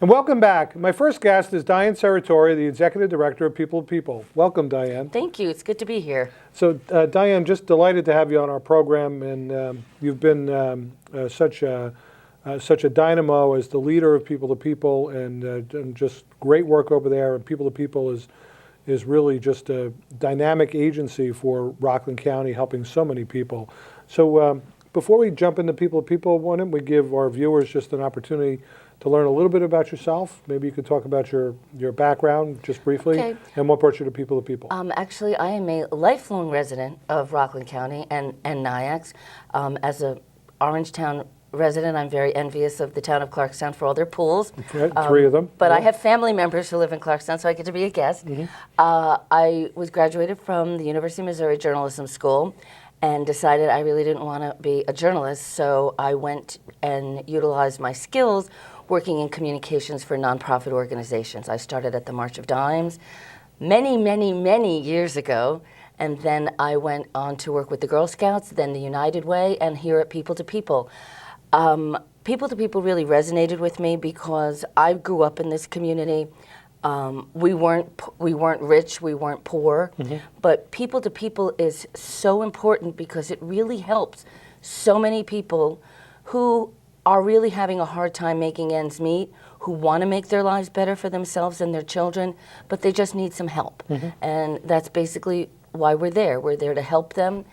And welcome back. My first guest is Diane Serratore, the Executive Director of People to People. Welcome, Diane. Thank you. It's good to be here. So, Diane, just delighted to have you on our program, and you've been such a dynamo as the leader of People to People, and just great work over there. And People to People is really just a dynamic agency for Rockland County, helping so many people. So, before we jump into People to People, why don't we give our viewers just an opportunity to learn a little bit about yourself? Maybe you could talk about your background just briefly, Okay. and what brought you to People to People. Actually, I am a lifelong resident of Rockland County and Nyack. As a Orangetown resident, I'm very envious of the town of Clarkstown for all their pools. Right, three of them. But Yeah. I have family members who live in Clarkstown, so I get to be a guest. I was graduated from the University of Missouri Journalism School and decided I really didn't want to be a journalist, so I went and utilized my skills working in communications for nonprofit organizations. I started at the March of Dimes many years ago, and then I went on to work with the Girl Scouts, then the United Way, and here at People to People. People to People really resonated with me because I grew up in this community. We weren't rich, we weren't poor, but People to People is so important because it really helps so many people who are really having a hard time making ends meet, who want to make their lives better for themselves and their children, but they just need some help. And that's basically why we're there. We're there to help them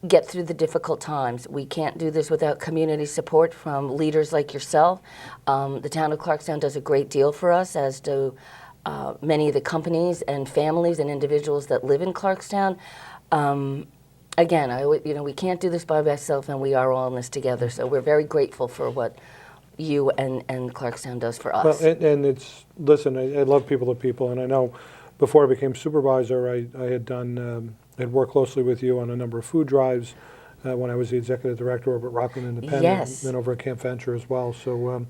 get through the difficult times. We can't do this without community support from leaders like yourself. The town of Clarkstown does a great deal for us, as do many of the companies and families and individuals that live in Clarkstown. Again, we can't do this by ourselves, and we are all in this together. So we're very grateful for what you and Clarkstown does for us. Well, and it's, listen, I love People to People, and I know before I became supervisor, I had worked closely with you on a number of food drives when I was the executive director over at Rockland Independent, Yes. and over at Camp Venture as well. So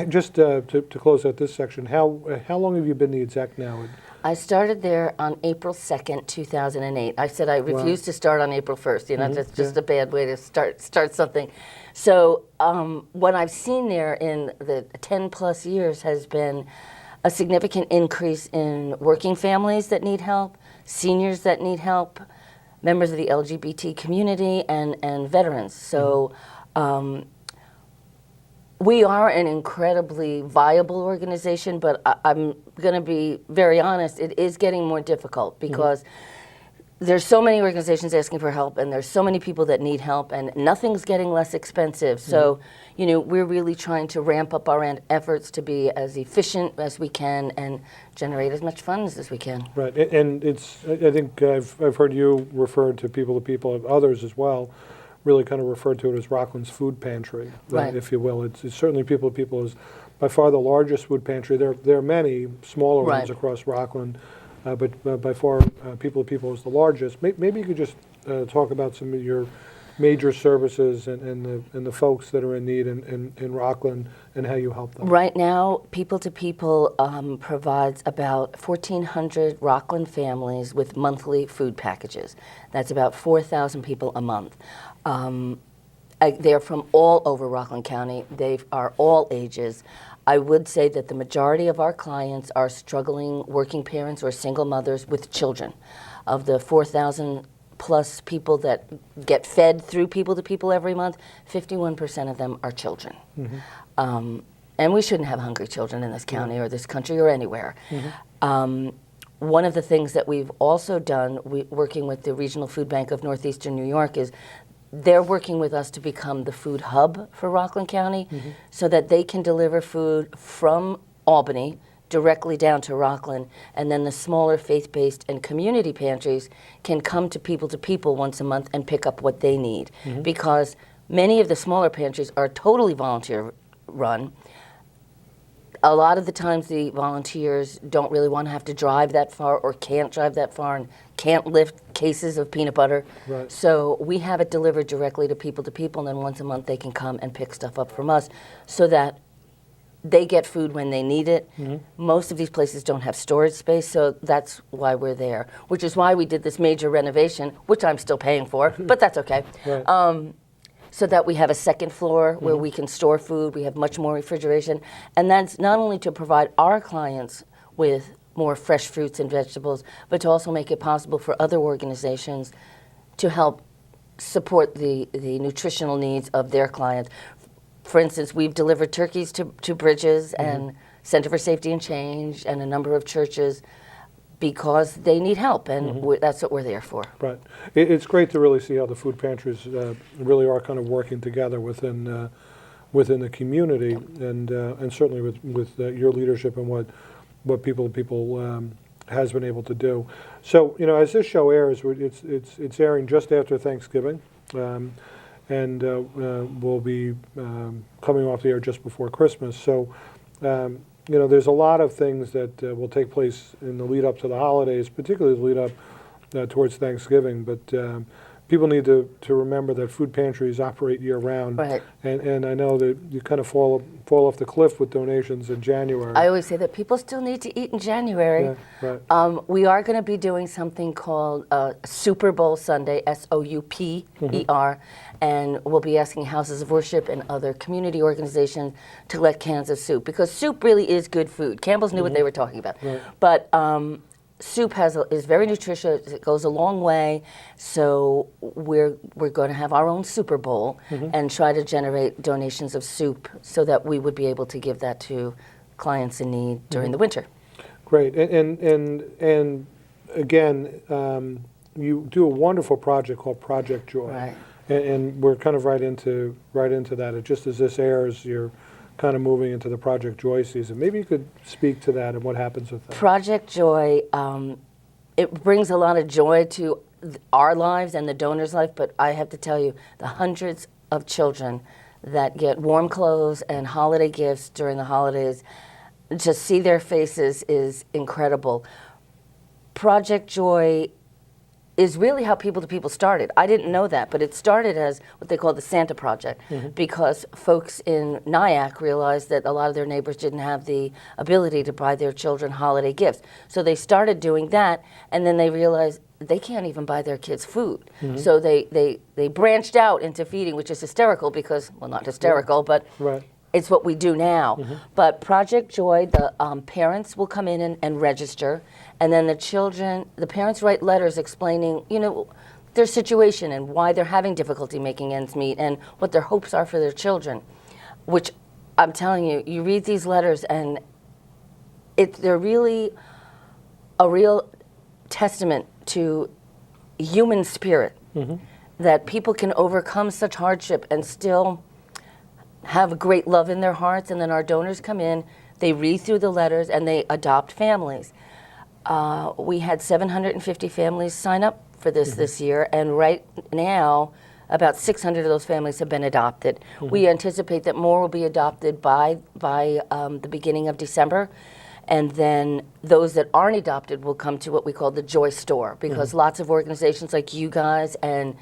just to close out this section, how long have you been the exec now? I started there on April 2nd, 2008. I said I refused to start on April 1st. You know, that's just a bad way to start something. So what I've seen there in the 10 plus years has been a significant increase in working families that need help, seniors that need help, members of the LGBT community, and veterans. So we are an incredibly viable organization, but I'm going to be very honest, it is getting more difficult because there's so many organizations asking for help, and there's so many people that need help, and nothing's getting less expensive. So, we're really trying to ramp up our efforts to be as efficient as we can and generate as much funds as we can. Right, and I think I've heard you refer to People, others as well, really kind of referred to it as Rockland's food pantry, Right. if you will. It's certainly People is by far the largest food pantry. There are many smaller ones Right. across Rockland, but by far People is the largest. Maybe you could just talk about some of your major services and the folks that are in need in Rockland and how you help them. Right now, People to People provides about 1,400 Rockland families with monthly food packages. That's about 4,000 people a month. They're from all over Rockland County. They are all ages. I would say that the majority of our clients are struggling working parents or single mothers with children. Of the 4,000 plus people that get fed through People to People every month, 51% of them are children. And we shouldn't have hungry children in this county or this country or anywhere. One of the things that we've also done, working with the Regional Food Bank of Northeastern New York, is they're working with us to become the food hub for Rockland County so that they can deliver food from Albany directly down to Rockland, and then the smaller faith-based and community pantries can come to People once a month and pick up what they need. Because many of the smaller pantries are totally volunteer run. A lot of the times the volunteers don't really want to have to drive that far or can't drive that far and can't lift cases of peanut butter. Right. So we have it delivered directly to People, and then once a month they can come and pick stuff up from us so that they get food when they need it. Most of these places don't have storage space, so that's why we're there, which is why we did this major renovation, which I'm still paying for, but that's okay. Right. so that we have a second floor where we can store food. We have much more refrigeration. And that's not only to provide our clients with more fresh fruits and vegetables, but to also make it possible for other organizations to help support the nutritional needs of their clients. For instance, we've delivered turkeys to Bridges and Center for Safety and Change and a number of churches because they need help, and that's what we're there for. Right. It's great to really see how the food pantries really are kind of working together within the community, and certainly with your leadership and what People to People has been able to do. So, as this show airs, it's airing just after Thanksgiving, and will be coming off the air just before Christmas. So, there's a lot of things that will take place in the lead up to the holidays, particularly the lead up towards Thanksgiving. But people need to remember that food pantries operate year round. Right. And I know that you kind of fall off the cliff with donations in January. I always say that people still need to eat in January. Yeah, right. We are going to be doing something called Super Bowl Sunday, SOUPER, and we'll be asking houses of worship and other community organizations to collect cans of soup, because soup really is good food. Campbell's knew what they were talking about. Right. But soup is very nutritious. It goes a long way. So we're going to have our own Super Bowl and try to generate donations of soup so that we would be able to give that to clients in need during the winter. Great. And again, you do a wonderful project called Project Joy. Right. And we're kind of right into that. It just as this airs, you're kind of moving into the Project Joy season. Maybe you could speak to that and what happens with that. Project Joy, it brings a lot of joy to our lives and the donor's life, but I have to tell you, the hundreds of children that get warm clothes and holiday gifts during the holidays, to see their faces is incredible. Project Joy is really how People to People started. I didn't know that, but it started as what they call the Santa Project, because folks in Nyack realized that a lot of their neighbors didn't have the ability to buy their children holiday gifts. So they started doing that, and then they realized they can't even buy their kids food. So they branched out into feeding, which is hysterical because, well, not hysterical, but Right. it's what we do now. But Project Joy, the parents will come in and register, and then the parents write letters explaining, their situation and why they're having difficulty making ends meet and what their hopes are for their children, which I'm telling you, you read these letters and they're really a real testament to human spirit, that people can overcome such hardship and still have great love in their hearts. And then our donors come in, they read through the letters, and they adopt families. We had 750 families sign up for this year, and right now about 600 of those families have been adopted. We anticipate that more will be adopted by the beginning of December, and then those that aren't adopted will come to what we call the Joy Store, because lots of organizations like you guys and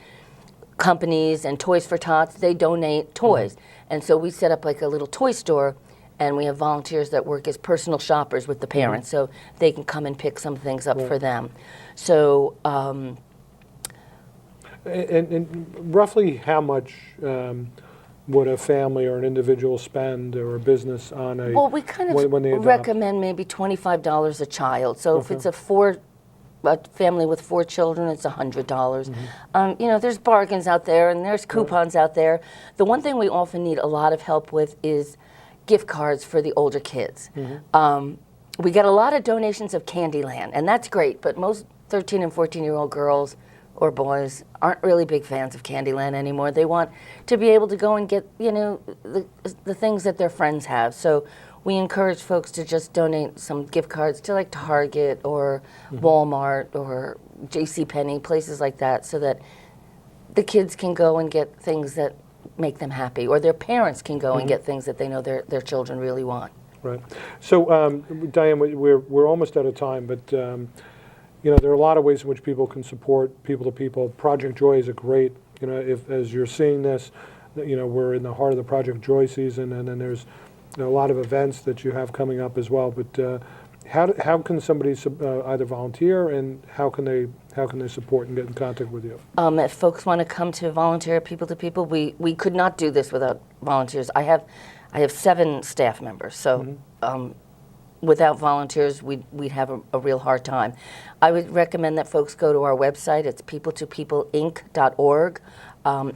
companies and Toys for Tots, they donate toys. And so we set up like a little toy store, and we have volunteers that work as personal shoppers with the parents, so they can come and pick some things up for them. So, and roughly how much would a family or an individual spend, or a business, on a well, we kind of when they adopt? recommend maybe $25 a child. So if it's a family with 4 children, it's $100. There's bargains out there and there's coupons out there. The one thing we often need a lot of help with is gift cards for the older kids. We get a lot of donations of Candyland, and that's great, but most 13 and 14-year-old girls or boys aren't really big fans of Candyland anymore. They want to be able to go and get, the things that their friends have. So we encourage folks to just donate some gift cards to like Target or Walmart or JCPenney, places like that, so that the kids can go and get things that make them happy, or their parents can go and get things that they know their children really want. Right. So, Diane, we're almost out of time, but there are a lot of ways in which people can support People to People. Project Joy is a great, if as you're seeing this, we're in the heart of the Project Joy season, and then there's a lot of events that you have coming up as well. But how can somebody either volunteer, and how can they support and get in contact with you? If folks want to come to volunteer people to people, we could not do this without volunteers. I have 7 staff members, so without volunteers, we'd have a real hard time. I would recommend that folks go to our website. It's peopletopeopleinc.org.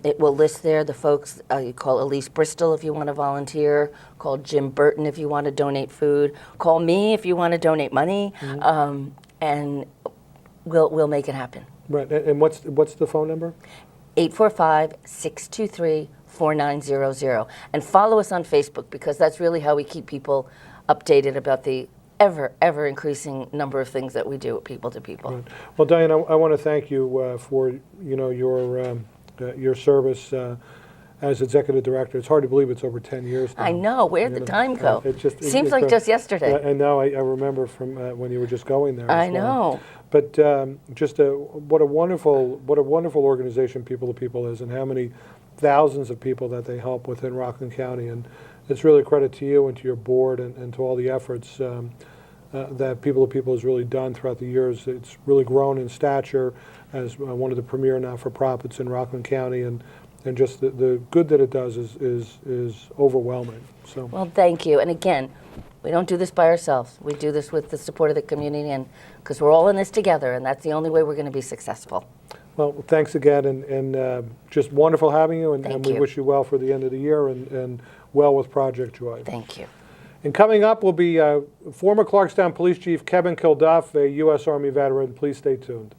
It will list there the folks. You call Elise Bristol if you want to volunteer. Call Jim Burton if you want to donate food. Call me if you want to donate money, and we'll make it happen. Right. And what's the phone number? 845-623-4900. And follow us on Facebook, because that's really how we keep people updated about the ever increasing number of things that we do at People to People. Right. Well, Diane, I want to thank you for your service as executive director. It's hard to believe it's over 10 years now. I know. Where'd the time go? Seems like just yesterday. I know. I remember from when you were just going there. I know. But what a wonderful organization People to People is, and how many thousands of people that they help within Rockland County. And it's really a credit to you and to your board and to all the efforts that People to People has really done throughout the years. It's really grown in stature as one of the premier not-for-profits in Rockland County, and just the good that it does is overwhelming. So. Well, thank you. And again, we don't do this by ourselves. We do this with the support of the community, and because we're all in this together, and that's the only way we're going to be successful. Well, thanks again, and just wonderful having you, and we wish you well for the end of the year, and well with Project Joy. Thank you. And coming up will be former Clarkstown Police Chief Kevin Kilduff, a U.S. Army veteran. Please stay tuned.